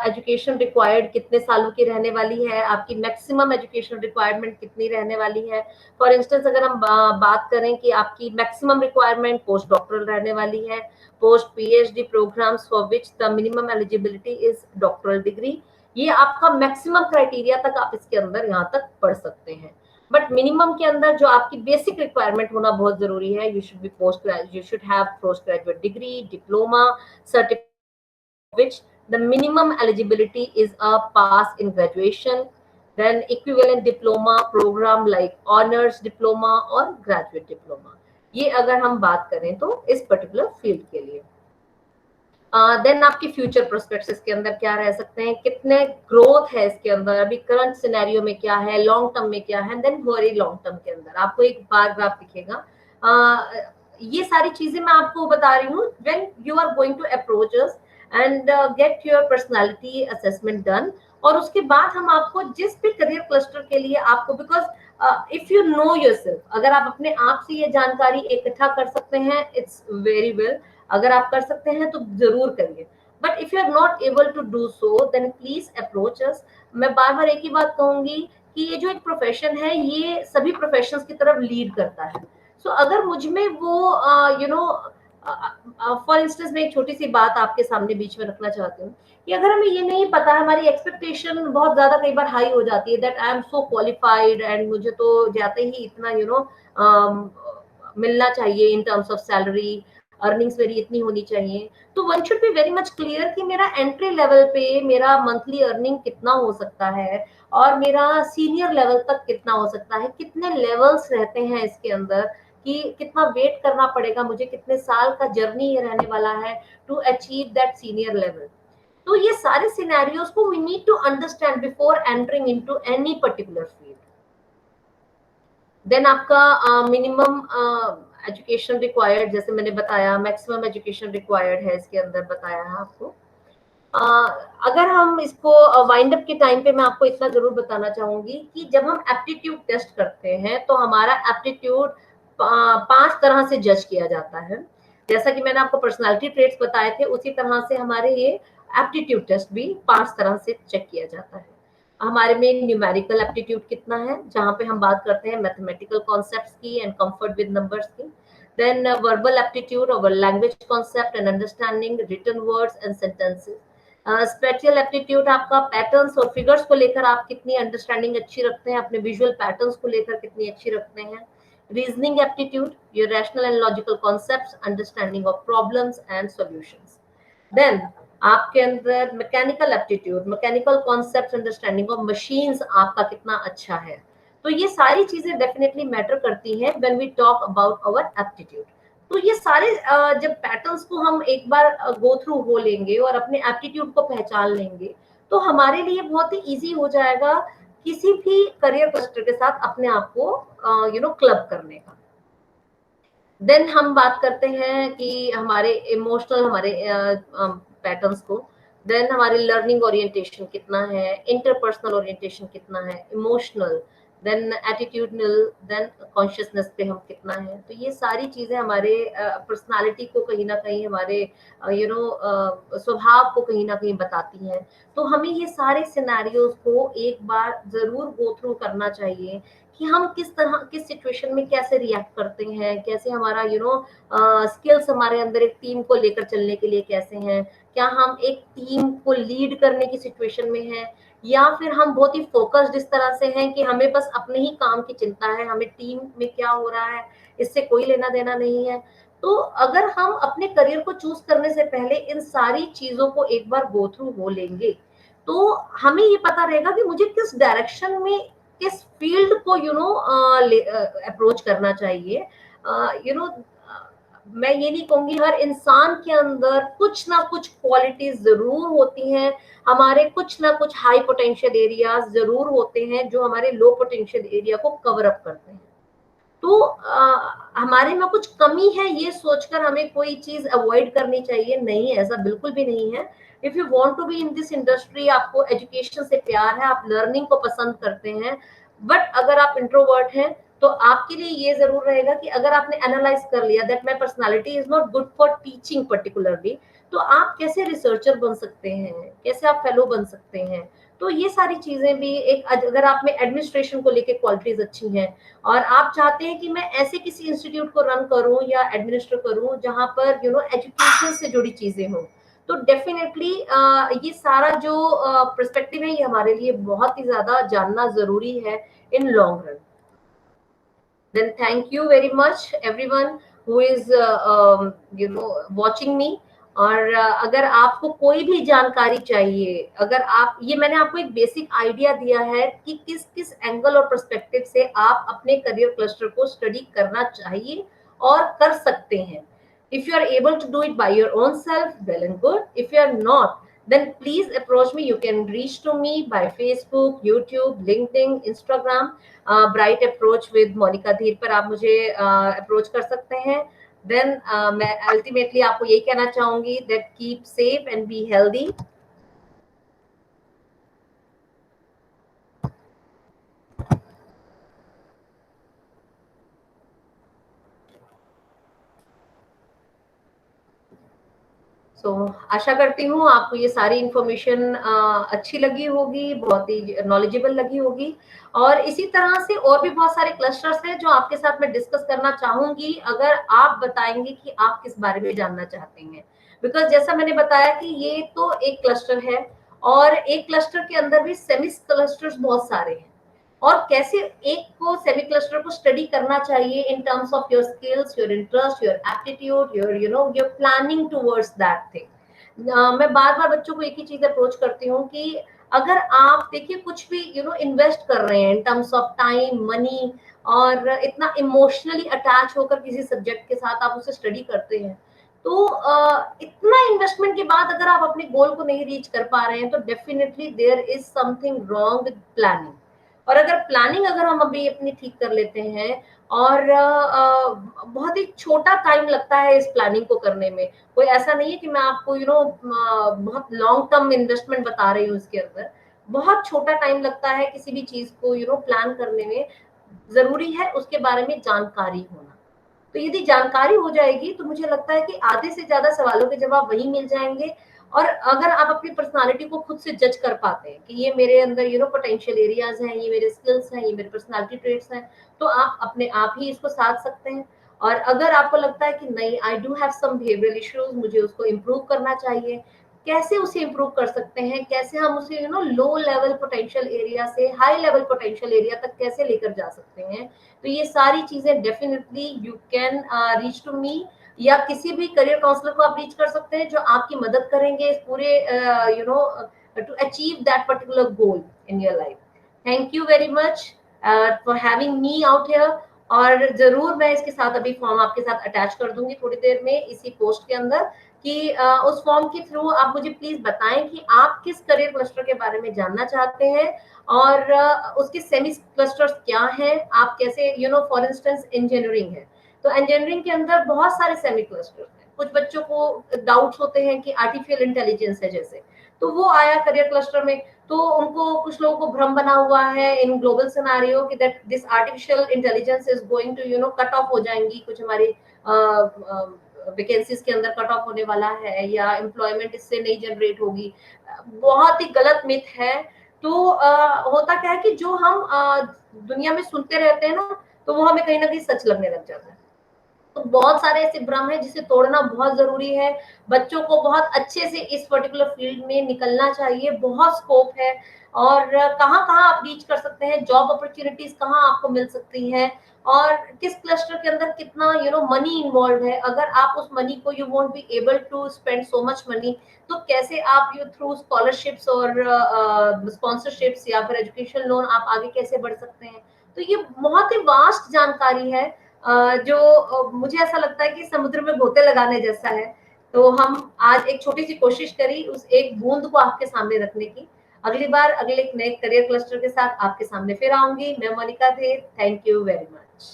एजुकेशन रिक्वायर्ड कितने सालों की रहने वाली है, आपकी मैक्सिमम एजुकेशन रिक्वायरमेंट कितनी रहने वाली है। फॉर इंस्टेंस अगर हम बात करें कि आपकी मैक्सिमम रिक्वायरमेंट पोस्ट डॉक्टरल रहने वाली है, post PhD programmes for which the minimum eligibility is doctoral degree, ये आपका मैक्सिमम क्राइटेरिया तक आप इसके अंदर यहाँ तक पढ़ सकते हैं। बट मिनिमम के अंदर जो आपकी बेसिक रिक्वायरमेंट होना बहुत जरूरी है, you should be you should have postgraduate degree, diploma, certificate which the minimum eligibility is a pass in graduation, then equivalent diploma program like honors diploma or graduate diploma. ये अगर हम बात करें तो इस पर्टिकुलर फील्ड के लिए। Then आपकी फ्यूचर प्रोस्पेक्ट्स इसके अंदर क्या रह सकते हैं, कितने ग्रोथ है इसके अंदर, अभी करंट सिनेरियो में क्या है, लॉन्ग टर्म में क्या है, देन वेरी लॉन्ग टर्म के अंदर आपको एक बार ग्राफ दिखेगा। ये सारी चीजें मैं आपको बता रही हूँ when you are going to approach us and get your personality assessment done. और उसके बाद हम आपको जिस भी करियर क्लस्टर के लिए आपको, because if you know yourself, अगर आप अपने आप से ये जानकारी इकट्ठा कर सकते हैं इट्स वेरी वेल, अगर आप कर सकते हैं तो जरूर करिए। But if you are not able to do so then please approach us. मैं बार बार एक ही बात कहूंगी कि ये जो एक प्रोफेशन है ये सभी प्रोफेशंस की तरफ लीड करता है। सो अगर मुझ में वो फॉर इंस्टेंस मैं एक छोटी सी बात आपके सामने बीच में रखना चाहती हूँ कि अगर हमें ये नहीं पता है, हमारी एक्सपेक्टेशन बहुत ज्यादा कई बार हाई हो जाती है that I am so qualified and मुझे तो जाते ही इतना मिलना चाहिए in terms of salary, earnings मेरी इतनी होनी चाहिए। तो one should be very much clear कि मेरा एंट्री लेवल पे मेरा मंथली अर्निंग कितना हो सकता है और मेरा सीनियर लेवल तक कितना हो सकता है, कितने लेवल्स रहते हैं इसके अंदर, कि कितना वेट करना पड़ेगा मुझे, कितने साल का जर्नी ये रहने वाला है to achieve that senior level. तो ये सारे सिनेरियोज को we need to understand before entering into any particular field. Then आपका मिनिमम एजुकेशन रिक्वायर्ड, जैसे मैंने बताया मैक्सिमम एजुकेशन रिक्वायर्ड है इसके अंदर बताया है आपको। अगर हम इसको वाइंड अप के टाइम पे मैं आपको इतना जरूर बताना चाहूंगी कि जब हम एप्टीट्यूड टेस्ट करते हैं तो हमारा एप्टीट्यूड 5 तरह से जज किया जाता है। जैसा कि मैंने आपको पर्सनालिटी ट्रेट्स बताए थे उसी तरह से हमारे ये एप्टीट्यूड टेस्ट भी 5 तरह से चेक किया जाता है। हमारे में न्यूमेरिकल एप्टीट्यूड कितना है, जहां पे हम बात करते हैं मैथमेटिकल कॉन्सेप्ट्स की एंड कंफर्ट विद नंबर्स की। देन वर्बल एप्टीट्यूड और language concept and understanding written words and sentences. Spatial aptitude आपका पैटर्न्स और फिगर्स को लेकर आप कितनी अंडरस्टैंडिंग अच्छी रखते हैं, अपने विजुअल पैटर्न्स को लेकर कितनी अच्छी रखते हैं। Reasoning aptitude, your rational and logical concepts, understanding of problems and solutions. Then आपके अंदर mechanical aptitude, mechanical concept, understanding of machines आपका कितना अच्छा है। तो ये सारी चीजें डेफिनेटली मैटर करती हैं when we talk about our aptitude. तो ये सारे जब पैटर्न्स को हम एक बार गो थ्रू हो लेंगे और अपने एप्टीट्यूड को पहचान लेंगे तो हमारे लिए बहुत ही इजी हो जाएगा किसी भी करियर क्लस्टर के साथ अपने आप को क्लब करने का। देन हम बात करते हैं कि हमारे इमोशनल हमारे पैटर्न्स को। देन हमारे लर्निंग ओरिएंटेशन कितना है, इंटरपर्सनल ओरिएंटेशन कितना है, emotional, then attitudinal, then consciousness पे हम कितना है। तो ये सारी चीजें हमारे पर्सनालिटी को कहीं ना कहीं, हमारे स्वभाव को कहीं ना कहीं बताती हैं। तो हमें ये सारे सिनेरियोज को एक बार जरूर गो थ्रू करना चाहिए कि हम किस तरह किस सिचुएशन में कैसे रिएक्ट करते हैं, कैसे हमारा स्किल्स हमारे अंदर एक टीम को लेकर चलने के लिए कैसे हैं, क्या हम एक टीम को लीड करने की सिचुएशन में हैं या फिर हम बहुत ही फोकस्ड इस तरह से हैं कि हमें बस अपने ही काम की चिंता है, हमें टीम में क्या हो रहा है इससे कोई लेना देना नहीं है। तो अगर हम अपने करियर को चूज करने से पहले इन सारी चीजों को एक बार गो थ्रू हो लेंगे तो हमें ये पता रहेगा कि मुझे किस डायरेक्शन में, किस फील्ड को अप्रोच करना चाहिए। यू नो मैं ये नहीं कहूंगी, हर इंसान के अंदर कुछ ना कुछ क्वालिटीज जरूर होती हैं, हमारे कुछ ना कुछ हाई पोटेंशियल एरियाज जरूर होते हैं जो हमारे लो पोटेंशियल एरिया को कवर अप करते हैं। तो हमारे में कुछ कमी है ये सोचकर हमें कोई चीज अवॉइड करनी चाहिए नहीं, ऐसा बिल्कुल भी नहीं है। If you want to be in this industry, आपको एजुकेशन से प्यार है, आप लर्निंग को पसंद करते हैं, बट अगर आप इंट्रोवर्ट हैं तो आपके लिए ये जरूर रहेगा कि अगर आपने एनालाइज कर लिया that my personality is not good for teaching particularly, तो आप कैसे रिसर्चर बन सकते हैं, कैसे आप फेलो बन सकते हैं। तो ये सारी चीजें भी एक, अगर आप में एडमिनिस्ट्रेशन को लेके क्वालिटीज अच्छी हैं और आप चाहते हैं कि मैं ऐसे किसी इंस्टीट्यूट को रन करूं या एडमिनिस्टर करूं जहां पर एजुकेशन से जुड़ी चीजें हों, तो डेफिनेटली ये सारा जो पर्सपेक्टिव है ये हमारे लिए बहुत ही ज्यादा जानना जरूरी है in long run. Then thank you very much everyone who is watching me। और अगर आपको कोई भी जानकारी चाहिए, अगर आप, ये मैंने आपको एक बेसिक आइडिया दिया है कि किस किस एंगल और पर्सपेक्टिव से आप अपने करियर क्लस्टर को स्टडी करना चाहिए और कर सकते हैं. If you are able to do it by your own self, well and good. If you are not, then please approach me. You can reach to me by Facebook, YouTube, LinkedIn, Instagram. Bright approach with Monica Dheer पर आप मुझे approach कर सकते हैं. Then मैं ultimately आपको यही कहना चाहूंगी that keep safe and be healthy. आशा करती हूँ आपको ये सारी इन्फॉर्मेशन अच्छी लगी होगी, बहुत ही नॉलेजेबल लगी होगी. और इसी तरह से और भी बहुत सारे क्लस्टर्स हैं जो आपके साथ मैं डिस्कस करना चाहूंगी, अगर आप बताएंगे कि आप किस बारे में जानना चाहते हैं. बिकॉज जैसा मैंने बताया कि ये तो एक क्लस्टर है, और एक क्लस्टर के अंदर भी सेमी क्लस्टर्स बहुत सारे हैं, और कैसे एक को सेमी क्लस्टर को स्टडी करना चाहिए in terms of your skills, your interest, your aptitude, your planning towards that thing. मैं बार बार बच्चों को एक ही चीज अप्रोच करती हूँ कि अगर आप देखिए कुछ भी इन्वेस्ट कर रहे हैं in terms of time, money, और इतना इमोशनली अटैच होकर किसी सब्जेक्ट के साथ आप उसे स्टडी करते हैं, तो इतना इन्वेस्टमेंट के बाद अगर आप अपने गोल को नहीं रीच कर पा रहे हैं, तो definitely there is something wrong with planning. और अगर प्लानिंग अगर हम अभी अपनी ठीक कर लेते हैं, और बहुत ही छोटा टाइम लगता है इस प्लानिंग को करने में, कोई ऐसा नहीं है कि मैं आपको बहुत लॉन्ग टर्म इन्वेस्टमेंट बता रही हूँ. इसके अंदर बहुत छोटा टाइम लगता है किसी भी चीज को प्लान करने में. जरूरी है उसके बारे में जानकारी होना. तो यदि जानकारी हो जाएगी तो मुझे लगता है कि आधे से ज्यादा सवालों के जवाब वहीं मिल जाएंगे. और अगर आप अपनी पर्सनालिटी को खुद से जज कर पाते हैं कि ये मेरे अंदर पोटेंशियल एरियाज हैं, ये मेरे स्किल्स हैं, ये मेरे पर्सनालिटी ट्रेट्स हैं, तो आप अपने आप ही इसको साध सकते हैं. और अगर आपको लगता है कि नहीं, I do have some behavioural issues, मुझे उसको इम्प्रूव करना चाहिए, कैसे उसे इम्प्रूव कर सकते हैं, कैसे हम उसे लो लेवल पोटेंशियल एरिया से हाई लेवल पोटेंशियल एरिया तक कैसे लेकर जा सकते हैं, तो ये सारी चीजें definitely you can reach to me, या किसी भी करियर काउंसलर को आप रीच कर सकते हैं जो आपकी मदद करेंगे इस पूरे to achieve that particular goal in your life. Thank you very much for having me out here. और जरूर मैं इसके साथ अभी फॉर्म आपके साथ अटैच कर दूंगी थोड़ी देर में इसी पोस्ट के अंदर, कि उस फॉर्म के थ्रू आप मुझे प्लीज बताएं कि आप किस करियर क्लस्टर के बारे में जानना चाहते हैं, और उसके सेमी क्लस्टर्स क्या हैं, आप कैसे फॉर इंस्टेंस इंजीनियरिंग है, तो इंजीनियरिंग के अंदर बहुत सारे सेमी क्लस्टर्स हैं. कुछ बच्चों को डाउट्स होते हैं कि आर्टिफिशियल इंटेलिजेंस है जैसे, तो वो आया करियर क्लस्टर में, तो उनको कुछ लोगों को भ्रम बना हुआ है इन ग्लोबल सिनेरियो कि that this artificial intelligence is going to cut off हो जाएंगी, कुछ हमारी वैकेंसीज के अंदर कट ऑफ होने वाला है, या एम्प्लॉयमेंट इससे नहीं जनरेट होगी. बहुत ही गलत मिथ है. तो होता क्या है कि जो हम दुनिया में सुनते रहते हैं ना, तो वो हमें कहीं ना कहीं सच लगने लग जाता है. तो बहुत सारे ऐसे भ्रम है जिसे तोड़ना बहुत जरूरी है. बच्चों को बहुत अच्छे से इस पर्टिकुलर फील्ड में निकलना चाहिए, बहुत स्कोप है, और कहाँ कहाँ आप रीच कर सकते हैं, जॉब अपॉर्चुनिटीज कहाँ आपको मिल सकती हैं, और किस क्लस्टर के अंदर कितना मनी इन्वॉल्व है. अगर आप उस मनी को you won't be able to spend so much money, तो कैसे आप थ्रू स्कॉलरशिप्स और स्पॉन्सरशिप्स या फिर एजुकेशन लोन आप आगे कैसे बढ़ सकते हैं. तो ये बहुत ही वास्ट जानकारी है, जो मुझे ऐसा लगता है कि समुद्र में गोते लगाने जैसा है. तो हम आज एक छोटी सी कोशिश करी उस एक बूंद को आपके सामने रखने की. अगली बार अगले एक नए करियर क्लस्टर के साथ आपके सामने फिर आऊंगी. मैं मोनिका थे. Thank you very much.